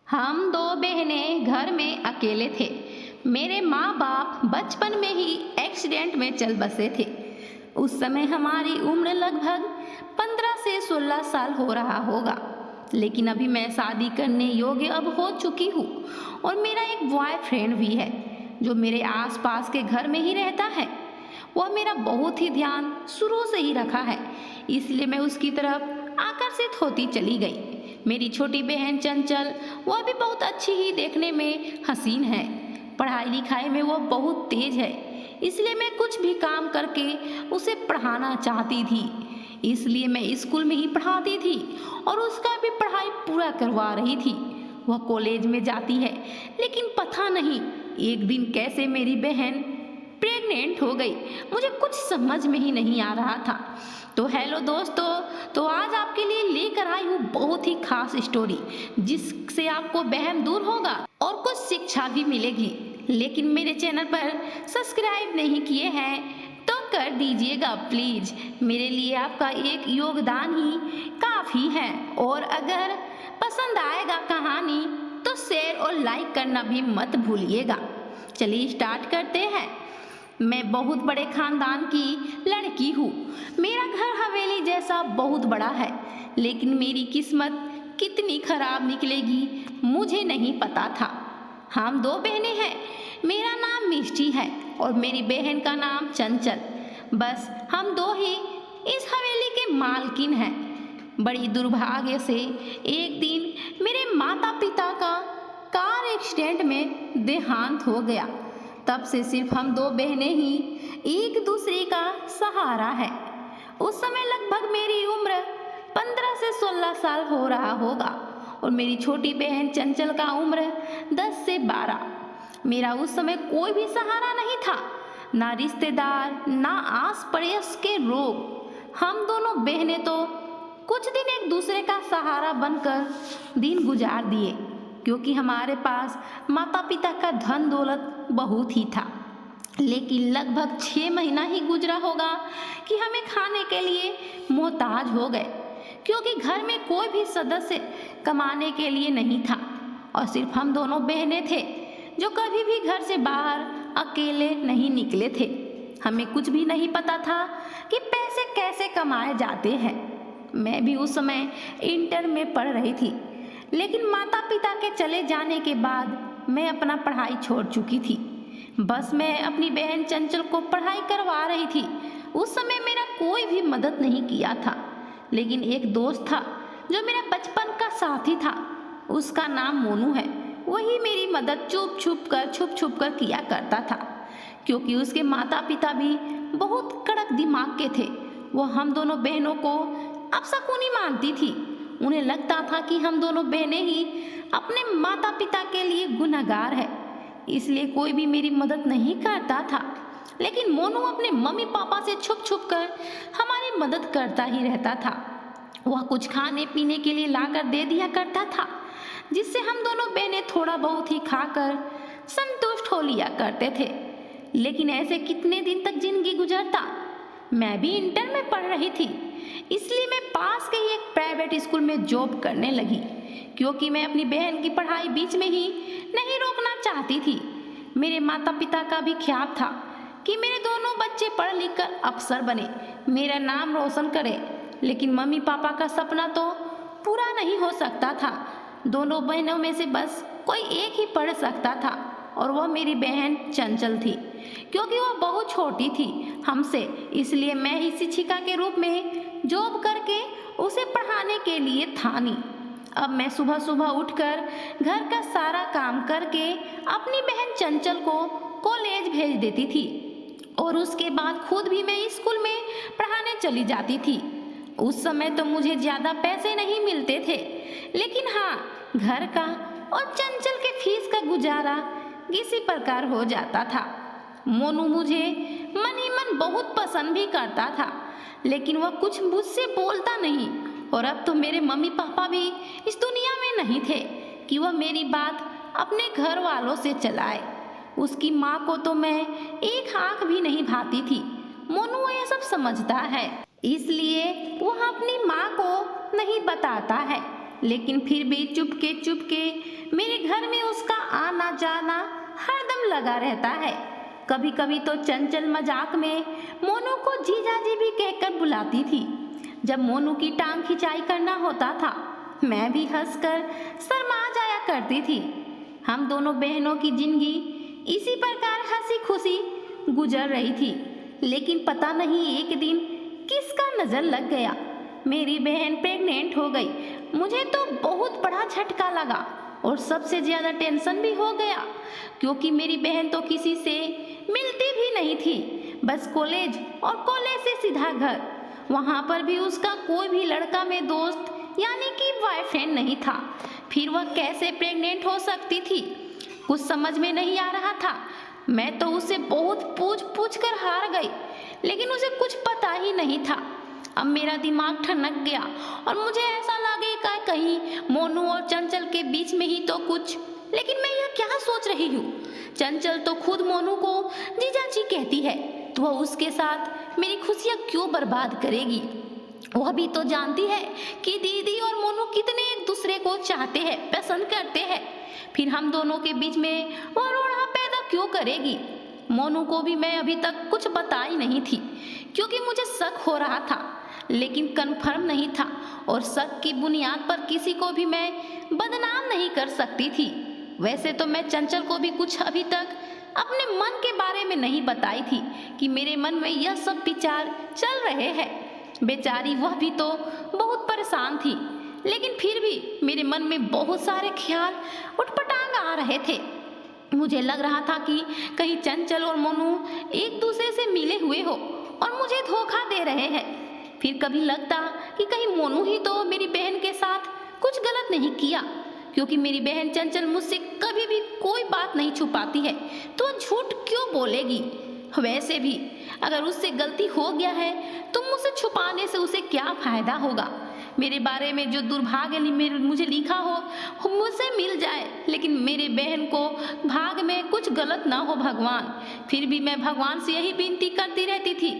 हम दो बहनें घर में अकेले थे। मेरे माँ बाप बचपन में ही एक्सीडेंट में चल बसे थे। उस समय हमारी उम्र लगभग 15 से 16 साल हो रहा होगा। लेकिन अभी मैं शादी करने योग्य अब हो चुकी हूँ और मेरा एक बॉयफ्रेंड भी है जो मेरे आसपास के घर में ही रहता है। वह मेरा बहुत ही ध्यान शुरू से ही रखा है, इसलिए मैं उसकी तरफ आकर्षित होती चली गई। मेरी छोटी बहन चंचल, वह भी बहुत अच्छी ही देखने में हसीन है। पढ़ाई लिखाई में वह बहुत तेज है, इसलिए मैं कुछ भी काम करके उसे पढ़ाना चाहती थी। इसलिए मैं स्कूल में ही पढ़ाती थी और उसका भी पढ़ाई पूरा करवा रही थी। वह कॉलेज में जाती है, लेकिन पता नहीं एक दिन कैसे मेरी बहन प्रेग्नेंट हो गई। मुझे कुछ समझ में ही नहीं आ रहा था। तो हेलो दोस्तों, तो आज आपके लिए लेकर आई हूँ बहुत ही खास स्टोरी, जिससे आपको वहम दूर होगा और कुछ शिक्षा भी मिलेगी। लेकिन मेरे चैनल पर सब्सक्राइब नहीं किए हैं तो कर दीजिएगा प्लीज। मेरे लिए आपका एक योगदान ही काफी है। और अगर पसंद आएगा कहानी तो शेयर और लाइक करना भी मत भूलिएगा। चलिए स्टार्ट करते हैं। मैं बहुत बड़े खानदान की लड़की हूँ। मेरा घर हवेली जैसा बहुत बड़ा है, लेकिन मेरी किस्मत कितनी खराब निकलेगी मुझे नहीं पता था। हम दो बहनें हैं। मेरा नाम मिष्टी है और मेरी बहन का नाम चंचल। बस हम दो ही इस हवेली के मालकिन हैं। बड़ी दुर्भाग्य से एक दिन मेरे माता पिता का कार एक्सीडेंट में देहांत हो गया। तब से सिर्फ हम दो बहनें ही एक दूसरे का सहारा है। उस समय लगभग मेरी उम्र 15 से 16 साल हो रहा होगा और मेरी छोटी बहन चंचल का उम्र 10 से 12। मेरा उस समय कोई भी सहारा नहीं था, ना रिश्तेदार, ना आस पड़ोस के लोग। हम दोनों बहनें तो कुछ दिन एक दूसरे का सहारा बनकर दिन गुजार दिए, क्योंकि हमारे पास माता पिता का धन दौलत बहुत ही था। लेकिन लगभग 6 महीना ही गुजरा होगा कि हमें खाने के लिए मोहताज हो गए, क्योंकि घर में कोई भी सदस्य कमाने के लिए नहीं था और सिर्फ हम दोनों बहनें थे जो कभी भी घर से बाहर अकेले नहीं निकले थे। हमें कुछ भी नहीं पता था कि पैसे कैसे कमाए जाते हैं। मैं भी उस समय इंटर में पढ़ रही थी, लेकिन माता पिता के चले जाने के बाद मैं अपना पढ़ाई छोड़ चुकी थी। बस मैं अपनी बहन चंचल को पढ़ाई करवा रही थी। उस समय मेरा कोई भी मदद नहीं किया था, लेकिन एक दोस्त था जो मेरा बचपन का साथी था। उसका नाम मोनू है। वही मेरी मदद छुप छुप कर किया करता था, क्योंकि उसके माता पिता भी बहुत कड़क दिमाग के थे। वह हम दोनों बहनों को अपशकुनी मानती थी। उन्हें लगता था कि हम दोनों बहनें ही अपने माता पिता के लिए गुनहगार है, इसलिए कोई भी मेरी मदद नहीं करता था। लेकिन मोनू अपने मम्मी पापा से छुप कर हमारी मदद करता ही रहता था। वह कुछ खाने पीने के लिए लाकर दे दिया करता था, जिससे हम दोनों बहनें थोड़ा बहुत ही खाकर संतुष्ट हो लिया करते थे। लेकिन ऐसे कितने दिन तक जिंदगी गुजरता। मैं भी इंटर में पढ़ रही थी, इसलिए मैं पास के ही एक प्राइवेट स्कूल में जॉब करने लगी, क्योंकि मैं अपनी बहन की पढ़ाई बीच में ही नहीं रोकना चाहती थी। मेरे माता पिता का भी ख्याल था कि मेरे दोनों बच्चे पढ़ लिख कर अफसर बने, मेरा नाम रोशन करें। लेकिन मम्मी पापा का सपना तो पूरा नहीं हो सकता था। दोनों बहनों में से बस कोई एक ही पढ़ सकता था, और वह मेरी बहन चंचल थी। क्योंकि वह बहुत छोटी थी हमसे, इसलिए मैं ही शिक्षिका के रूप में जॉब करके उसे पढ़ाने के लिए ठानी। अब मैं सुबह सुबह उठकर घर का सारा काम करके अपनी बहन चंचल को कॉलेज भेज देती थी, और उसके बाद खुद भी मैं स्कूल में पढ़ाने चली जाती थी। उस समय तो मुझे ज़्यादा पैसे नहीं मिलते थे, लेकिन हाँ, घर का और चंचल के फीस का गुजारा किसी प्रकार हो जाता था। मोनू मुझे मन ही मन बहुत पसंद भी करता था, लेकिन वह कुछ मुझसे बोलता नहीं। और अब तो मेरे मम्मी पापा भी इस दुनिया में नहीं थे कि वह मेरी बात अपने घर वालों से चलाए। उसकी माँ को तो मैं एक आँख भी नहीं भाती थी। मोनू ये सब समझता है, इसलिए वह अपनी माँ को नहीं बताता है, लेकिन फिर भी चुपके मेरे घर में उसका आना जाना हरदम लगा रहता है। कभी कभी तो चंचल मजाक में मोनू को जीजा जी भी कहकर बुलाती थी। जब मोनू की टांग खिंचाई करना होता था, मैं भी हंसकर शर्मा जाया करती थी। हम दोनों बहनों की जिंदगी इसी प्रकार हंसी खुशी गुजर रही थी। लेकिन पता नहीं एक दिन किसका नजर लग गया, मेरी बहन प्रेग्नेंट हो गई। मुझे तो बहुत बड़ा झटका लगा और सबसे ज्यादा टेंशन भी हो गया, क्योंकि मेरी बहन तो किसी से मिलती भी नहीं थी, बस कॉलेज और कॉलेज से सीधा घर। वहाँ पर भी उसका कोई भी लड़का में दोस्त यानी कि बॉयफ्रेंड नहीं था। फिर वह कैसे प्रेग्नेंट हो सकती थी, कुछ समझ में नहीं आ रहा था। मैं तो उससे बहुत पूछ पूछ कर हार गई, लेकिन उसे कुछ पता ही नहीं था। अब मेरा दिमाग ठनक गया और मुझे ऐसा लगेगा कहीं मोनू और चंचल के बीच में ही तो कुछ। लेकिन मैं यह क्या सोच रही हूँ, चंचल तो खुद मोनू को जीजा जी कहती है, तो वह उसके साथ मेरी खुशियाँ क्यों बर्बाद करेगी। वह भी तो जानती है कि दीदी और मोनू कितने एक दूसरे को चाहते हैं, पसंद करते हैं। फिर हम दोनों के बीच में वह रोना पैदा क्यों करेगी। मोनू को भी मैं अभी तक कुछ बताई नहीं थी, क्योंकि मुझे शक हो रहा था, लेकिन कंफर्म नहीं था, और शक की बुनियाद पर किसी को भी मैं बदनाम नहीं कर सकती थी। वैसे तो मैं चंचल को भी कुछ अभी तक अपने मन के बारे में नहीं बताई थी कि मेरे मन में यह सब विचार चल रहे हैं। बेचारी वह भी तो बहुत परेशान थी, लेकिन फिर भी मेरे मन में बहुत सारे ख्याल उठपटांग आ रहे थे। मुझे लग रहा था कि कहीं चंचल और मोनू एक दूसरे से मिले हुए हो और मुझे धोखा दे रहे हैं। फिर कभी लगता कि कहीं मोनू ही तो मेरी बहन के साथ कुछ गलत नहीं किया, क्योंकि मेरी बहन चंचल मुझसे कभी भी कोई बात नहीं छुपाती है, तो झूठ क्यों बोलेगी। वैसे भी अगर उससे गलती हो गया है तो मुझसे छुपाने से उसे क्या फायदा होगा। मेरे बारे में जो दुर्भाग्य मुझे लिखा हो मुझसे मिल जाए, लेकिन मेरे बहन को भाग में कुछ गलत ना हो भगवान। फिर भी मैं भगवान से यही विनती करती रहती थी,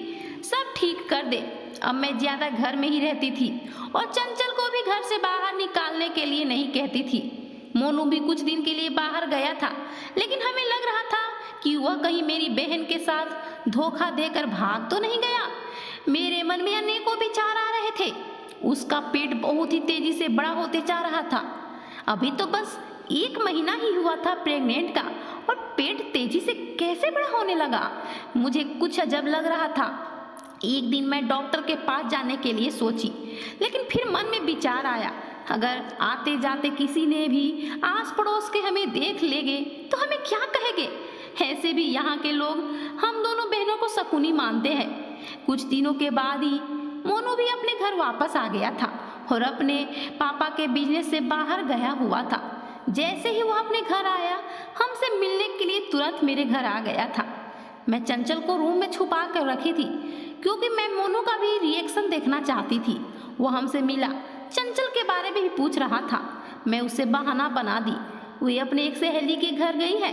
सब ठीक कर दे। अब मैं ज्यादा घर में ही रहती थी और चंचल को भी घर से बाहर निकालने के लिए नहीं कहती थी। मोनू भी कुछ दिन के लिए बाहर गया था, लेकिन हमें लग रहा था कि वह कहीं मेरी बहन के साथ धोखा देकर भाग तो नहीं गया। मेरे मन में अनेकों विचार आ रहे थे। उसका पेट बहुत ही तेजी से बड़ा होते जा रहा था। अभी तो बस 1 महीना ही हुआ था प्रेग्नेंट का, और पेट तेजी से कैसे बड़ा होने लगा, मुझे कुछ अजब लग रहा था। एक दिन मैं डॉक्टर के पास जाने के लिए सोची, लेकिन फिर मन में विचार आया, अगर आते जाते किसी ने भी आस पड़ोस के हमें देख लेंगे तो हमें क्या कहेंगे। ऐसे भी यहाँ के लोग हम दोनों बहनों को शकुनी मानते हैं। कुछ दिनों के बाद ही मोनू भी अपने घर वापस आ गया था और अपने पापा के बिजनेस से बाहर गया हुआ था। जैसे ही वह अपने घर आया, हमसे मिलने के लिए तुरंत मेरे घर आ गया था। मैं चंचल को रूम में छुपा कर रखी थी, क्योंकि मैं मोनू का भी रिएक्शन देखना चाहती थी। वो हमसे मिला, चंचल के बारे में भी पूछ रहा था। मैं उसे बहाना बना दी, वे अपने एक सहेली के घर गई है।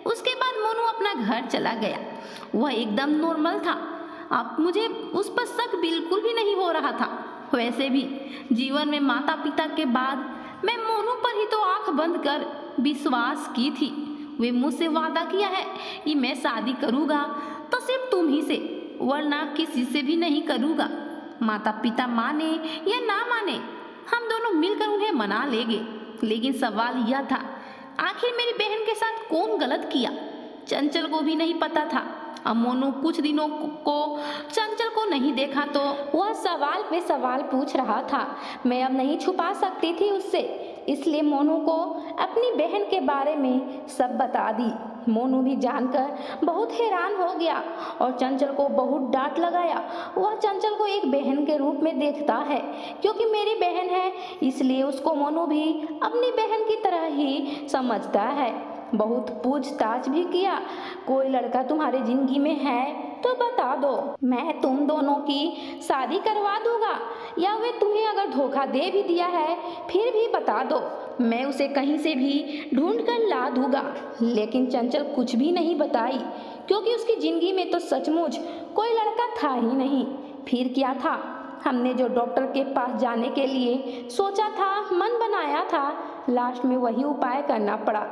उसके बाद मोनू अपना घर चला गया। वह एकदम नॉर्मल था। अब मुझे उस पर शक बिल्कुल भी नहीं हो रहा था। वैसे भी जीवन में माता पिता के बाद मैं मोनू पर ही तो आंख बंद कर विश्वास की थी। वे मुझसे वादा किया है कि मैं शादी करूँगा तो सिर्फ तुम ही से, वरना किसी से भी नहीं करूँगा। माता पिता माने या ना माने, हम दोनों मिलकर उन्हें मना लेंगे। लेकिन सवाल यह था, आखिर मेरी बहन के साथ कौन गलत किया। चंचल को भी नहीं पता था। अब मोनू कुछ दिनों को चंचल को नहीं देखा तो वह सवाल पे सवाल पूछ रहा था। मैं अब नहीं छुपा सकती थी उससे, इसलिए मोनू को अपनी बहन के बारे में सब बता दी। मोनू भी जानकर बहुत हैरान हो गया और चंचल को बहुत डांट लगाया। वह चंचल को एक बहन के रूप में देखता है, क्योंकि मेरी बहन है, इसलिए उसको मोनू भी अपनी बहन की तरह ही समझता है। बहुत पूछताछ भी किया, कोई लड़का तुम्हारे जिंदगी में है तो बता दो, मैं तुम दोनों की शादी करवा दूंगा, या वे तुम्हें अगर धोखा दे भी दिया है फिर भी बता दो, मैं उसे कहीं से भी ढूंढ कर ला दूंगा। लेकिन चंचल कुछ भी नहीं बताई, क्योंकि उसकी जिंदगी में तो सचमुच कोई लड़का था ही नहीं। फिर क्या था, हमने जो डॉक्टर के पास जाने के लिए सोचा था, मन बनाया था, लास्ट में वही उपाय करना पड़ा।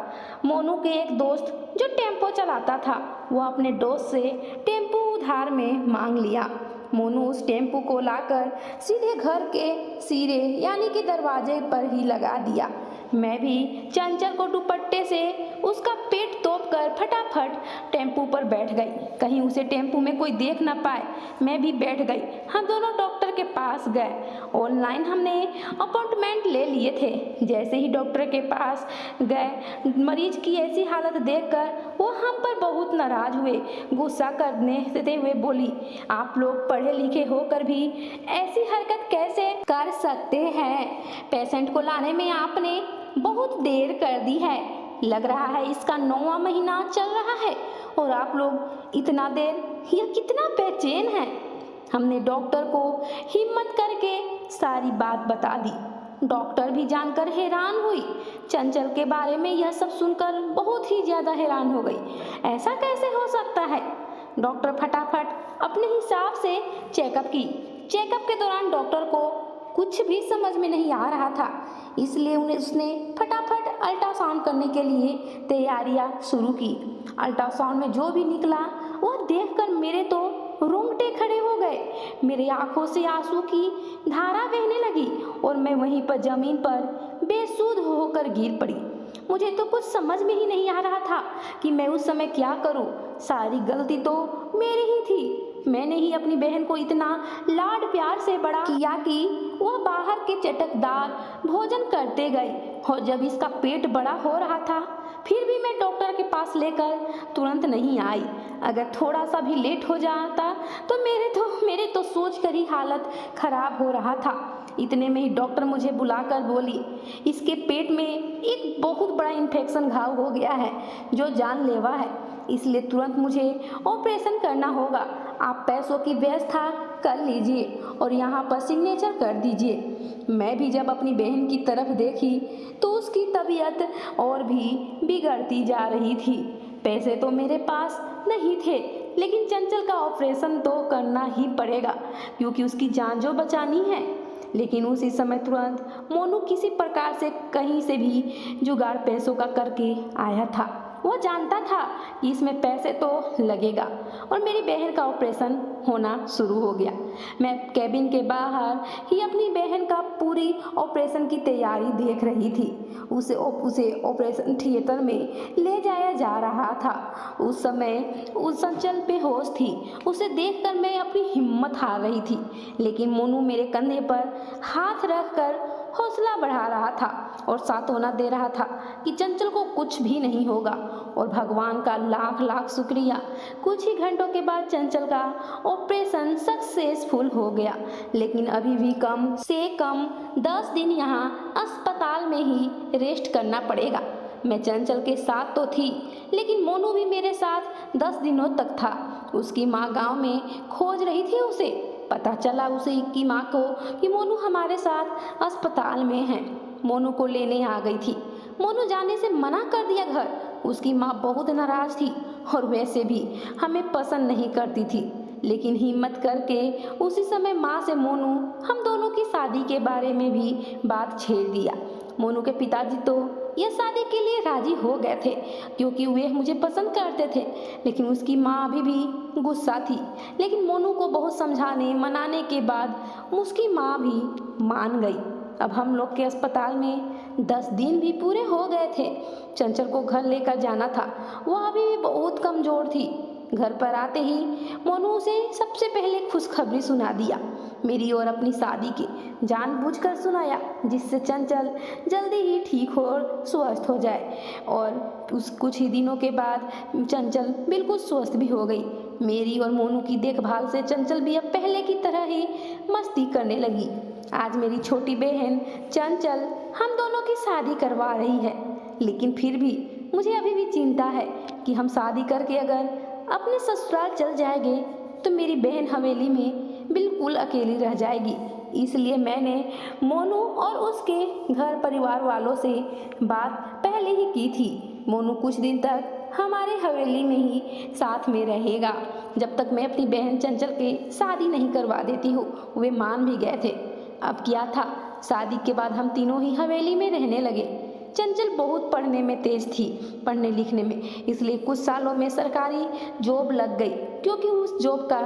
मोनू के एक दोस्त जो टेम्पो चलाता था, वो अपने दोस्त से टेम्पो उधार में मांग लिया। मोनू उस टेम्पो को लाकर सीधे घर के सिरे यानी कि दरवाजे पर ही लगा दिया। मैं भी चंचल को दुपट्टे से उसका पेट तोपकर फटाफट टेम्पो पर बैठ गई, कहीं उसे टेम्पो में कोई देख ना पाए। मैं भी बैठ गई। हम दोनों डॉक्टर के पास गए। ऑनलाइन हमने अपॉइंटमेंट ले लिए थे। जैसे ही डॉक्टर के पास गए, मरीज की ऐसी हालत देखकर वो हम पर बहुत नाराज हुए। गुस्सा करने देते हुए बोली, आप लोग पढ़े लिखे होकर भी ऐसी हरकत कैसे कर सकते हैं? पेशेंट को लाने में आपने बहुत देर कर दी है। लग रहा है इसका 9वां महीना चल रहा है और आप लोग इतना देर, यह कितना बेचैन है। हमने डॉक्टर को हिम्मत करके सारी बात बता दी। डॉक्टर भी जानकर हैरान हुई। चंचल के बारे में यह सब सुनकर बहुत ही ज़्यादा हैरान हो गई। ऐसा कैसे हो सकता है? डॉक्टर फटाफट अपने हिसाब से चेकअप की। चेकअप के दौरान डॉक्टर को कुछ भी समझ में नहीं आ रहा था, इसलिए उसने फटाफट अल्ट्रासाउंड करने के लिए तैयारियां शुरू की। अल्ट्रासाउंड में जो भी निकला वह देखकर मेरे तो रोंगटे खड़े हो गए। मेरी आंखों से आंसू की धारा बहने लगी और मैं वहीं पर जमीन पर बेसुध होकर गिर पड़ी। मुझे तो कुछ समझ में ही नहीं आ रहा था कि मैं उस समय क्या करूं। सारी गलती तो मेरी ही थी। मैंने ही अपनी बहन को इतना लाड प्यार से बड़ा किया कि वह बाहर के चटकदार भोजन करते गई, और जब इसका पेट बड़ा हो रहा था फिर भी मैं डॉक्टर के पास लेकर तुरंत नहीं आई। अगर थोड़ा सा भी लेट हो जाता तो मेरे तो सोच कर ही हालत खराब हो रहा था। इतने में ही डॉक्टर मुझे बुलाकर बोली, इसके पेट में एक बहुत बड़ा इन्फेक्शन घाव हो गया है जो जानलेवा है, इसलिए तुरंत मुझे ऑपरेशन करना होगा। आप पैसों की व्यवस्था कर लीजिए और यहाँ पर सिग्नेचर कर दीजिए। मैं भी जब अपनी बहन की तरफ देखी तो उसकी तबीयत और भी बिगड़ती जा रही थी। पैसे तो मेरे पास नहीं थे, लेकिन चंचल का ऑपरेशन तो करना ही पड़ेगा क्योंकि उसकी जान जो बचानी है। लेकिन उसी समय तुरंत मोनू किसी प्रकार से कहीं से भी जुगाड़ पैसों का करके आया था। वो जानता था कि इसमें पैसे तो लगेगा और मेरी बहन का ऑपरेशन होना शुरू हो गया। मैं कैबिन के बाहर ही अपनी बहन का पूरी ऑपरेशन की तैयारी देख रही थी। उसे ऑपरेशन थिएटर में ले जाया जा रहा था। उस समय उस चंचल बेहोश थी। उसे देखकर मैं अपनी हिम्मत हार रही थी, लेकिन मोनू मेरे कंधे पर हाथ रखकर हौसला बढ़ा रहा था और सांत्वना दे रहा था कि चंचल को कुछ भी नहीं होगा। और भगवान का लाख लाख शुक्रिया, कुछ ही घंटों के बाद चंचल का ऑपरेशन सक्सेसफुल हो गया। लेकिन अभी भी कम से कम 10 दिन यहाँ अस्पताल में ही रेस्ट करना पड़ेगा। मैं चंचल के साथ तो थी, लेकिन मोनू भी मेरे साथ 10 दिनों तक था। उसकी माँ गांव में खोज रही थी उसे। पता चला उसे की माँ को कि मोनू हमारे साथ अस्पताल में है। मोनू को लेने आ गई थी। मोनू जाने से मना कर दिया घर। उसकी माँ बहुत नाराज थी और वैसे भी हमें पसंद नहीं करती थी, लेकिन हिम्मत करके उसी समय माँ से मोनू हम दोनों की शादी के बारे में भी बात छेड़ दिया। मोनू के पिताजी तो यह शादी के लिए राजी हो गए थे क्योंकि वे मुझे पसंद करते थे, लेकिन उसकी माँ अभी भी गुस्सा थी। लेकिन मोनू को बहुत समझाने मनाने के बाद उसकी माँ भी मान गई। अब हम लोग के अस्पताल में 10 दिन भी पूरे हो गए थे। चंचल को घर लेकर जाना था। वह अभी भी बहुत कमज़ोर थी। घर पर आते ही मोनू उसे सबसे पहले खुशखबरी सुना दिया, मेरी और अपनी शादी की। जानबूझकर सुनाया जिससे चंचल जल्दी ही ठीक हो और स्वस्थ हो जाए। और उस कुछ ही दिनों के बाद चंचल बिल्कुल स्वस्थ भी हो गई। मेरी और मोनू की देखभाल से चंचल भी अब पहले की तरह ही मस्ती करने लगी। आज मेरी छोटी बहन चंचल हम दोनों की शादी करवा रही है, लेकिन फिर भी मुझे अभी भी चिंता है कि हम शादी करके अगर अपने ससुराल चल जाएंगे तो मेरी बहन हवेली में बिल्कुल अकेली रह जाएगी। इसलिए मैंने मोनू और उसके घर परिवार वालों से बात पहले ही की थी। मोनू कुछ दिन तक हमारे हवेली में ही साथ में रहेगा, जब तक मैं अपनी बहन चंचल की शादी नहीं करवा देती हूँ। वे मान भी गए थे। अब क्या था, शादी के बाद हम तीनों ही हवेली में रहने लगे। चंचल बहुत पढ़ने में तेज थी, पढ़ने लिखने में, इसलिए कुछ सालों में सरकारी जॉब लग गई, क्योंकि उस जॉब का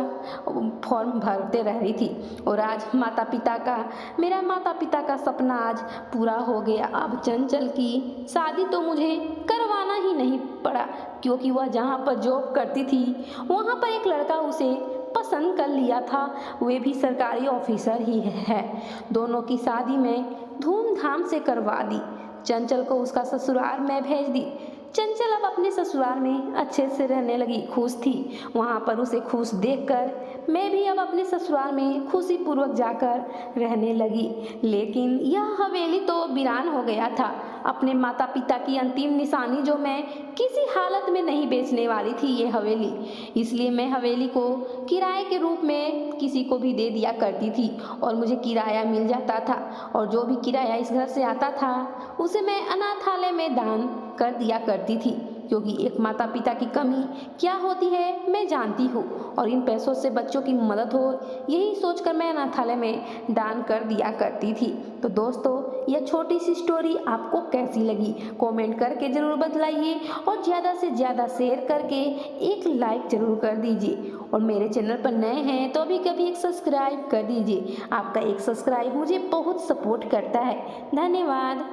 फॉर्म भरते रह रही थी। और आज मेरा माता पिता का सपना आज पूरा हो गया। अब चंचल की शादी तो मुझे करवाना ही नहीं पड़ा, क्योंकि वह जहाँ पर जॉब करती थी वहाँ पर एक लड़का उसे पसंद कर लिया था, वे भी सरकारी ऑफिसर ही है। दोनों की शादी में धूमधाम से करवा दी। चंचल को उसका ससुराल में भेज दी। चंचल अब अपने ससुराल में अच्छे से रहने लगी, खुश थी। वहाँ पर उसे खुश देखकर मैं भी अब अपने ससुराल में खुशी पूर्वक जाकर रहने लगी। लेकिन यह हवेली तो वीरान हो गया था। अपने माता पिता की अंतिम निशानी जो मैं किसी हालत में नहीं बेचने वाली थी, ये हवेली। इसलिए मैं हवेली को किराए के रूप में किसी को भी दे दिया करती थी और मुझे किराया मिल जाता था। और जो भी किराया इस घर से आता था उसे मैं अनाथालय में दान कर दिया करती थी, क्योंकि एक माता पिता की कमी क्या होती है मैं जानती हूँ, और इन पैसों से बच्चों की मदद हो, यही सोचकर मैं अनाथालय में दान कर दिया करती थी। तो दोस्तों, यह छोटी सी स्टोरी आपको कैसी लगी कमेंट करके ज़रूर बतलाइए, और ज़्यादा से ज़्यादा शेयर करके एक लाइक ज़रूर कर दीजिए। और मेरे चैनल पर नए हैं तो अभी कभी एक सब्सक्राइब कर दीजिए। आपका एक सब्सक्राइब मुझे बहुत सपोर्ट करता है। धन्यवाद।